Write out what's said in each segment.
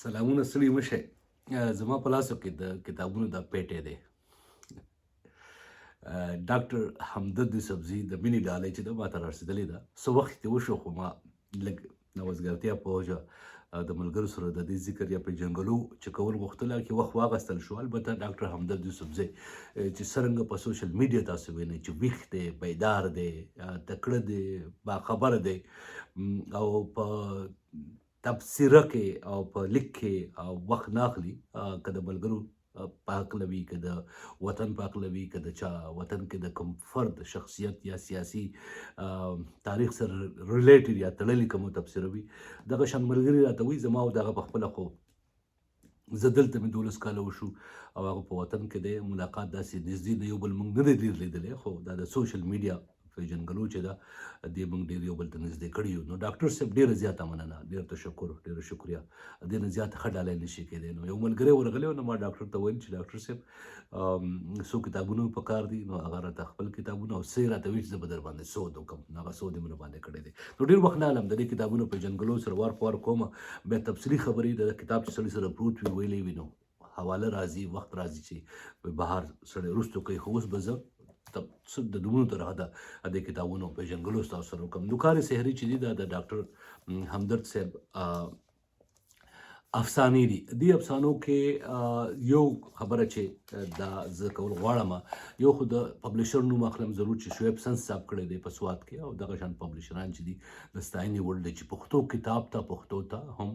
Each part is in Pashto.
سلامونه ستړي مه شئ. زما په لاسو کې د کتابونو دا پیټی دی. ډاکټر همدرد یوسفزي د مینې ډالۍ چې ده ماته رارسېدلې ده. څه وخت یې وشو خو ما لږ نوزګارتیا په وجه د ملګرو سره د دې ذکر یا پېژنګلو چې کول غوښتله کې وخت واخیستل شو. البته ډاکټر همدرد یوسفزي چې څرنګه په سوشل میډیا تاسو وینئ چې ویښ دی، بیدار دی، تکړه دی، باخبره دی او په تبصره کې او په لیک کې وخت نه اخلي. که د ملګرو په هکله وي، که د وطن په هکله وي، که د چا وطن کې د کوم فرد شخصیت یا سیاسي تاریخ سره ریلیټډ یا تړلي کومه تبصره وي، دغه شان ملګري راته وایي. زما او دغه په خپله خو زه دلته مې 12 کاله وشو او هغه په وطن کې دی. ملاقات داسې نږدې د یو بل موږ نه دی ډېر لیدلی، خو دا د سوشل میډیا پېژنګلو چې ده دې موږ ډېر یو بل ته نږدې کړي یو. نو ډاکټر صاحب ډېره زیاته مننه، ډېر تشکر، ډېره شکریه. دې نه زیاته ښه ډالۍ نشي کېدی. نو یو ملګری ورغلی و، نو ما ډاکټر ته ویل چې ډاکټر صاحب څو کتابونه په کار دي. نو هغه راته خپل کتابونه او څه یې راته ویل چې زه به در باندې سود وکړم. نو هغه سود یې مې باندې کړی دی. نو ډېر وخت نه علم د دې کتابونو پېژنګلو سره وار په وار کومه. بیا تفصیلي خبرې د کتاب چې سړي سره پروت وي ویلی وي، نو حواله راځي، وخت راځي چې بهر سړی وروستو کوي. خو اوس به زه د دومره طرحه د دې کتابونو پېژنګلو ستاسو سره وکړم. نوکار سحري چې دي دا د ډاکټر همدرد صاحب افسانې دي. دې افسانو کې یو خبره چې دا زه کول غواړم، یو خو د پبلشر نوم اخلم ضرور چې شعیب سنس صاحب کړی دی په سوات کې، او دغه شان پبلشران چې دي د ستاینې وړ دی چې پښتو کتاب ته پښتو ته هم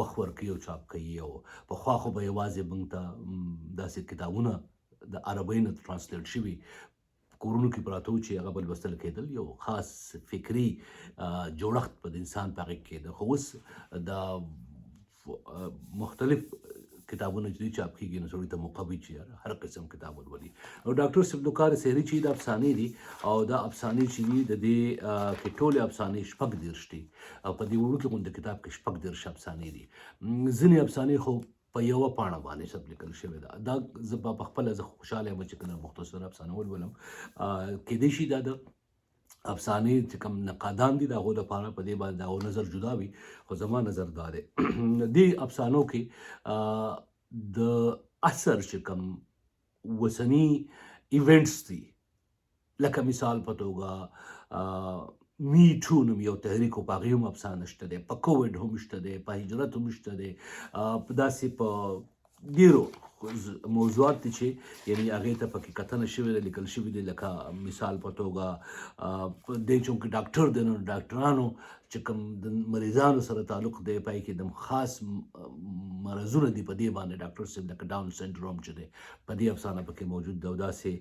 وخت ورکوي او چاپ کوي. او پخوا خو به یوازې موږ ته داسې کتابونه د عربۍ نه ترانسلیټ شوي کورونو کې پراته وو چې هغه به لوستل کېدل. یو خاص فکري جوړښت په انسان په هغې کې کېده. خو اوس دا مختلف کتابونه چې چاپ کېږي نو سړي ته موقع وي چې هر قسم کتاب ولولي. او ډاکټر صاحب نوکار سحري چې د افسانې دي، او دا افسانې چې دي د دې کې ټولې افسانې 14 دي، او په دې وړوکي غونډه کتاب کې 14 افسانې دي. ځینې افسانې خو په یوه پاڼه باندې سب لیکل شوې ده. دا زه په خپله زه خوشحاله یم چې کله مختصر افسانه ولولم. کیدای شي دا د افسانې چې کوم نقادان دي د هغو لپاره په دې باندې د هغو نظر جدا وي، خو زما نظر دا دی. دې افسانو کې د اثر چې کوم اوسني ایونټس دي، لکه مثال په توګه می ټو نوم یو تحریک و په هغې هم افسانه شته دی، په کووډ هم شته دی، په هجرت هم شته دی، په داسې په ډېرو موضوعات دي چې یعنې هغې ته پکې کتنه شوې ده، لیکل شوي دي. لکه مثال په توګه دی چونکې ډاکټر دی، نو ډاکټرانو چې کوم د مریضانو سره تعلق دی پای کې د خاص مرضونه دي په دې باندې ډاکټر صاحب لکه ډاون سنډروم چې دی په دې افسانه پکې موجود ده. او داسې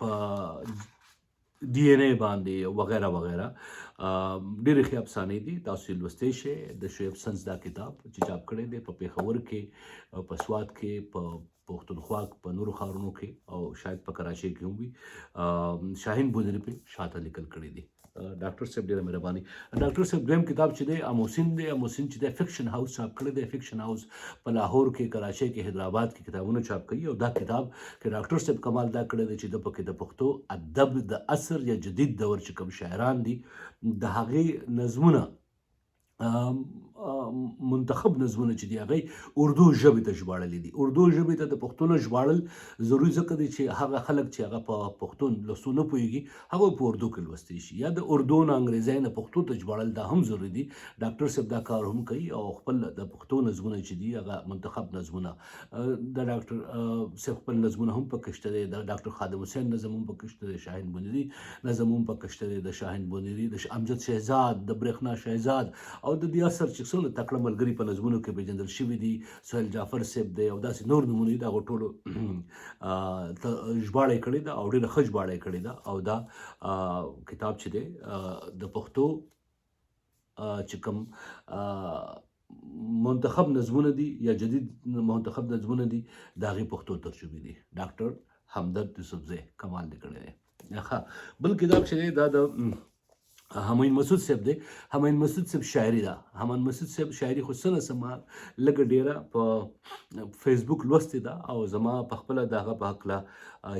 په ډي ان اے باندې وغیره وغیره ډېرې ښې افسانې دي. تاسو یې لوستی شئ. د شعیب سنس دا کتاب چې چاپ کړی دی په پېښور کې، په سوات کې، په پښتونخوا په نورو ښارونو کې، او شاید په کراچۍ کې هم وي. شاهین بونري پې شاته لیکل کړي دي. ډاکټر صاحب ډېره مهرباني. ډاکټر صاحب دویم کتاب چې دی اموسین دی. اموسین چې دی فکشن هاوس چاپ کړی دی. فکشن هاوس په لاهور کې، کراچۍ کې، حیدرآباد کې کتابونه چاپ کوي. او دا کتاب کې ډاکټر صاحب کمال دا کړی دی چې د پکې د پښتو ادب د عصر یا جدید دور چې کوم شاعران دي د هغې نظمونه، منتخب نظمونه چې دي هغه اردو ژبې ته ژباړلي دي. اردو ژبې ته د پښتو نه ژباړل ضروري ځکه دی چې هغه خلک چې هغه په پښتو لوستو نه پوهېږي هغه په اردو کې لوستی شي، یا د اردو نه انګریزۍ نه پښتو ته ژباړل دا هم ضروري دي. ډاکټر صاحب دا کار هم کوي او خپل د پښتو نظمونه چې دي هغه منتخب نظمونه د ډاکټر صاحب خپل نظمونه هم پکې شته دی. د ډاکټر خادم حسین نظم هم پکې شته دی. شاهین بونري نظم هم پکې شته دی. د شاهین بونري، د امجد شهزاد، د برېښنا شهزاد، او د دې اثر چې څومره تکړه ملګري په نظمونو کې پېژندل شوي دي، سهیل جعفر صاحب دی او داسې نور نومونه دي. د هغو ټولو ژباړه یې کړې ده او ډېره ښه ژباړه یې کړې ده. او دا کتاب چې دی د پښتو چې کوم منتخب نظمونه دي یا جدید منتخب نظمونه دي د هغې پښتو ترجمې دي. ډاکټر همدرد یوسفزی کمال دې کړی دی. بل کتاب چې دی دا د همایون مسعود صاحب دی. همایون مسعود صاحب شاعري ده. همایون مسعود صاحب شاعري خو څه نه څه ما لږ ډېره په فیسبوک لوستې ده او زما په خپله د هغه په هکله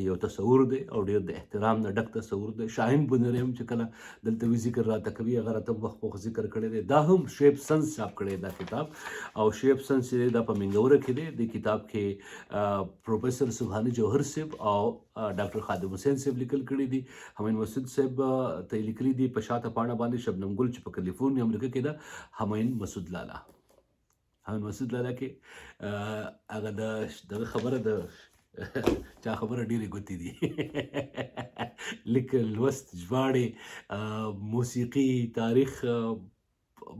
یو تصور دی او ډېر د احترام نه ډک تصور دی. شاهین بنري هم چې کله دلته وي ذکر راته کوي هغه راته وخت په وخت ذکر کړی دی. دا هم شعیب سنز چاپ کړی دا کتاب او شعیب سنز چې دا په منګوره کې دی. د کتاب کې پروفیسر سبحاني جوهر صاحب او ډاکټر خادم حسین صاحب لیکل کړي دي. همایون مسعود صاحب ته لیکلي دي په شاته پاڼه باندې شبنم ګل چې په کلیفورنیا امریکا کې ده همایون مسعود لالا. همایون مسعود لالا کې هغه دغه خبره د چا خبره ډېرې ګوتې دي لیکل لوست ژباړې موسیقي تاریخ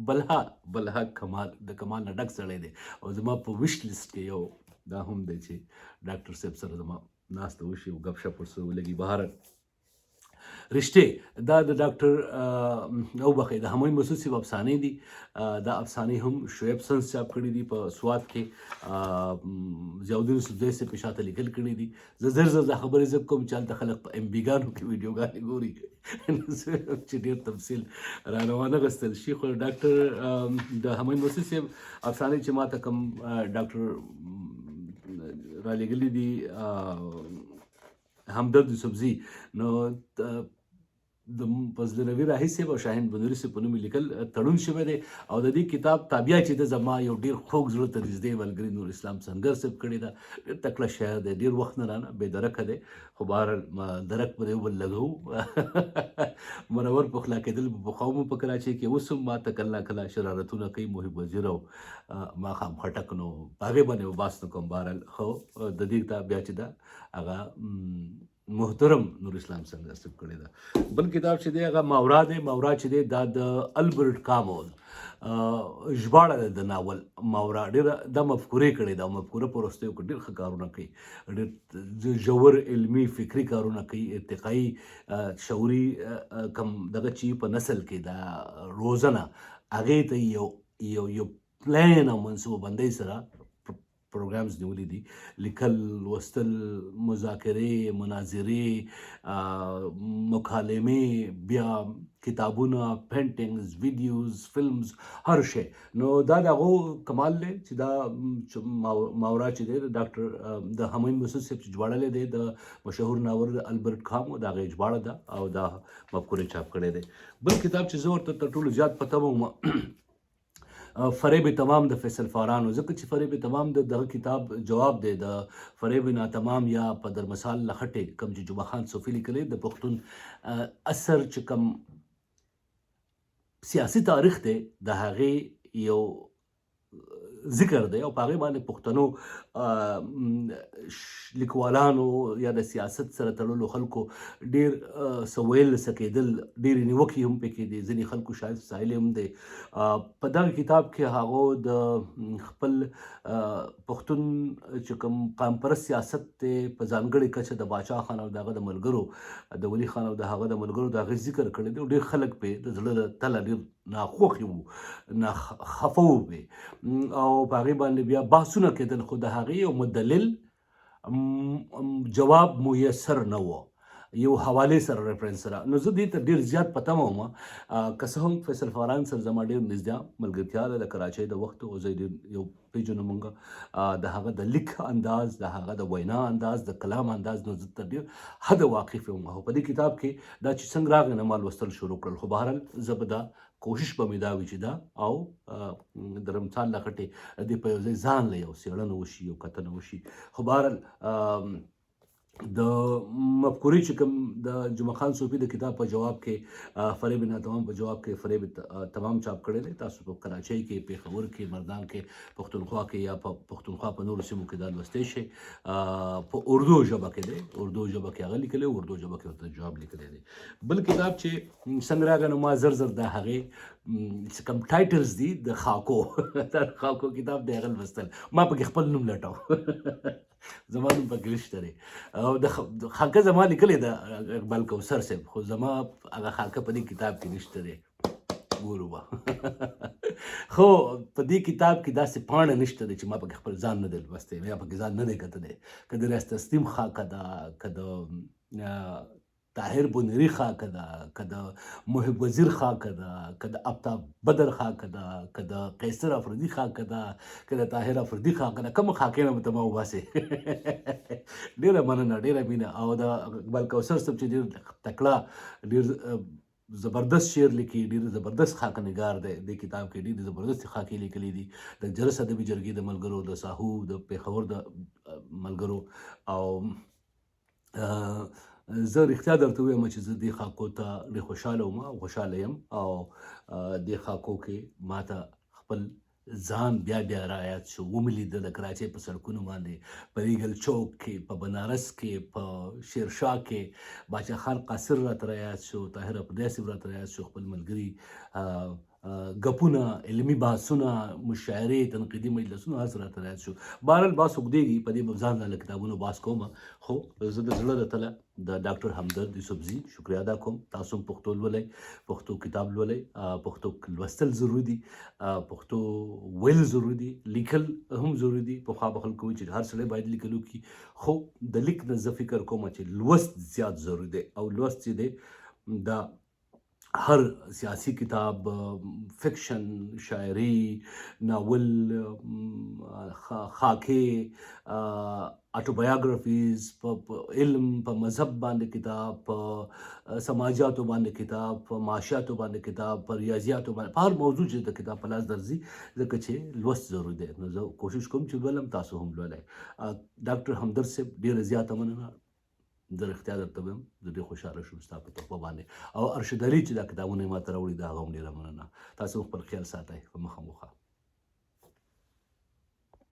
بلها کمال د کمال نه ډک سړی دی او زما په وش لیسټ کې یو دا هم دی چې ډاکټر صاحب سره زما ناسته وشي او ګپ شپ ورسره ولګي. بهر رشته دا د ډاکټر او بخې د همایون مسعود صاحب افسانې دي. دا افسانې هم شعیب سنز چاپ کړي دي په سوات کې. ضیاءالدین یوسفزۍ صاحب په شاته لیکل کړي دي. زه زر دا خبرې زه کوم چې هلته خلک په MB ګانو کې ویډیوګانې ګوري چې ډېر تفصیل را روانه غوښتل شي. خو ډاکټر د همایون مسعود صاحب افسانې چې ما ته کوم ډاکټر را لېږلي دي همدرد یوسفزي نو د فضل نوي راهي صاحب او شاهین بنوري صاحب په نوم لیکل تړون شوی دی او د دې کتاب تابعه چې د زما یو ډېر خوږ زړه ته نږدې ملګري نور اسلام سنګر صاحب کړې ده. ډېر تکړه شاعر دی، ډېر وخت نه رانه بې درکه دی. خو بهرحال درک پر یو بل لګوو منور پخلا کېدل په پخوا مو په کراچۍ کې اوس هم ما ته کله کله شرارتونه کوي محب وزیر او ماښام خټک نو په هغې باندې وباس نه کوم. بهرحال خو د دې کتاب بیا چې ده هغه محترم نور اسلام څنګه صاحب کړی ده. بل کتاب چې دی هغه ماورا دی. ماورا چې دی دا د البرټ کامول ژباړه ده د ناول ماورا. ډېره دا مفکورې کړې ده او مفکوره په وروستیو کې ډېر ښه کارونه کوي، ډېر ژور علمي فکري کارونه کوي، ارتقایي شعوري کم دغه چې په نسل کې دا روزنه هغې ته یو پلان او منصوبه بندۍ سره پروګرامز نیولي دي. لیکل، لوستل، مذاکرې، مناظرې، مکالمې، بیا کتابونه، پینټینګز، ویډیوز، فلمز، هر شی. نو دا د هغو کمال دی چې دا ماورا چې دی د ډاکټر د همایون مسعود صاحب چې ژباړلی دی د مشهور ناول البرټ کامو د هغې ژباړه ده او دا مفکورې چاپ کړی دی. بل کتاب چې زه ورته تر ټولو زیات په تمه وم فریب تمام د فیصل فارانو، ځکه چې فریب تمام د دغه کتاب جواب دی د فریب ناتمام یا په درمثال لخټې کوم چې جمعه خان صوفي لیکلی د پښتون اثر چې کوم سیاسي تاریخ دی د هغې یو ذکر دی او په هغې باندې پښتنو لیکوالانو یا د سیاست سره تړلو خلکو ډېر څه ویل څه کېدل، ډېرې نیوکې هم پکې دي، ځینې خلکو شاید ستایلې هم دی. په دغه کتاب کې هغو د خپل پښتون چې کوم قام پرست سیاست دی په ځانګړې کچه د باچا خان او د هغه د ملګرو د ولي خان او د هغه د ملګرو د هغې ذکر کړی دی. ډېر خلک پرې د زړه د تله ډېر ناخوښې وو، خفه وو پرې او په هغې باندې بیا بحثونه کېدل، خو د هغې یو مدلل جواب میسر نه و، یو حوالې سره ریفرنس سره. نو زه دې ته ډېر زیات په تمه وم. که څه هم فیصل فاران سره زما ډېر نږدې ملګرتیا ده د کراچۍ د وخت او زه ډېر یو پېژنو مونږ د هغه د لیک انداز، د هغه د وینا انداز، د کلام انداز نو زه تر ډېر حده واقف یم. او په دې کتاب کې دا چې څنګه راغی نه ما لوستل شروع کړل. خو بهرحال زه به دا کوشش به مې دا وي چې دا او د رمضان لخټې دې په یو ځای ځان له یو څېړنه وشي، یو کتنه وشي. خو بهرحال د مفکورې چې کوم د جمعه خان صوفي د کتاب په جواب کې فریب ناتمام په جواب کې فریب تمام چاپ کړی دی. تاسو په کراچۍ کې، پېښور کې، مردان کې، پښتونخوا کې یا په پښتونخوا په نورو سیمو کې دا لوستی شئ. په اردو ژبه کې دی، اردو ژبه کې هغه لیکلی، اردو ژبه کې ورته جواب لیکلی دی. بل کتاب چې څنګه راغی نو ما زر د هغې چې کوم ټایټلز دي د خاکو دا خاکو کتاب دی هغه لوستل. ما پکې خپل نوم لټاو زما نوم پکې نشته دی او د خاکه زما لیکلی ده اقبال کوثر صاحب، خو زما هغه خاکه په دې کتاب کې نشته دی. ګورو به خو په دې کتاب کې داسې پاڼه نشته دی چې ما پکې خپل ځان نه دی لوستی یا پکې ځان نه دی کتلی. که د ریاست تسلیم خاکه ده، که د طاهر بنيري خاکه ده، که د محب وزیر خاکه ده، که د آفتاب بدر خاکه ده، که د قیصر افریدي خاکه ده، که د طاهر افریدي خاکه ده، کومه خاکې نه به ته ما وباسې. ډېره مننه، ډېره مینه. او د اقبال کوثر صاحب چې ډېر تکړه، ډېر زبردست شعر لیکي، ډېر زبردست خاکه نګار دی. دې کتاب کې ډېرې زبردستې خاکې لیکلي دي د جرس ادبي جرګې د ملګرو، د ساهو، د پېښور د ملګرو. او زه رښتیا درته ووایم چې زه دې خاکو ته ډېر خوشحاله وم او خوشحاله یم. او دې خاکو کې ماته خپل ځان بیا بیا رایاد شو، ومې لیده د کراچۍ په سړکونو باندې، په ریګل چوک کې، په بنارس کې، په شیرشاه کې باچا خان قاصر راته رایاد شو، طاهر افریدی صاحب راته رایاد شو، خپل ملګري ګپونه، علمي بحثونه، مشاعرې، تنقیدي مجلسونه، هر څه راته رایاد شو. بهرحال بحث اوږدېږي، په دې به ځان له کتابونو بحث کوم. خو زه د زړه د تله د ډاکټر همدرد یوسفزي شکریه ادا کوم. تاسو هم پښتو لولئ، پښتو کتاب لولئ، پښتو لوستل ضروري دي، پښتو ویل ضروري دي، لیکل هم ضروري دي. پخوا به خلکو وایي چې هر سړی باید لیکل وکړي، خو د لیک نه زه فکر کوم چې لوست زیات ضروري دی. او لوست چې دی دا هر سیاسی کتاب، فکشن، شاعري، ناول، خاکې، اټوبایوګرافیز، په علم، په مذهب باندې کتاب، په سماجاتو باندې کتاب، په معاشیاتو باندې کتاب، په ریاضیاتو باندې، په هر موضوع چې د کتاب په لاس درځي، ځکه چې لوست ضروري دی. نو زه کوشش کوم چې لولم، تاسو هم لولئ. ډاکټر همدرد صاحب ډېره زیاته مننه. زه رښتیا درته وایم زه ډېر خوشحاله شوم ستا په تحفه باندې. او ارشد علي چې دا کتابونه یې ماته راوړي، د هغه هم ډېره مننه. تاسو خپل خیال ساتئ. په مخه مو ښه.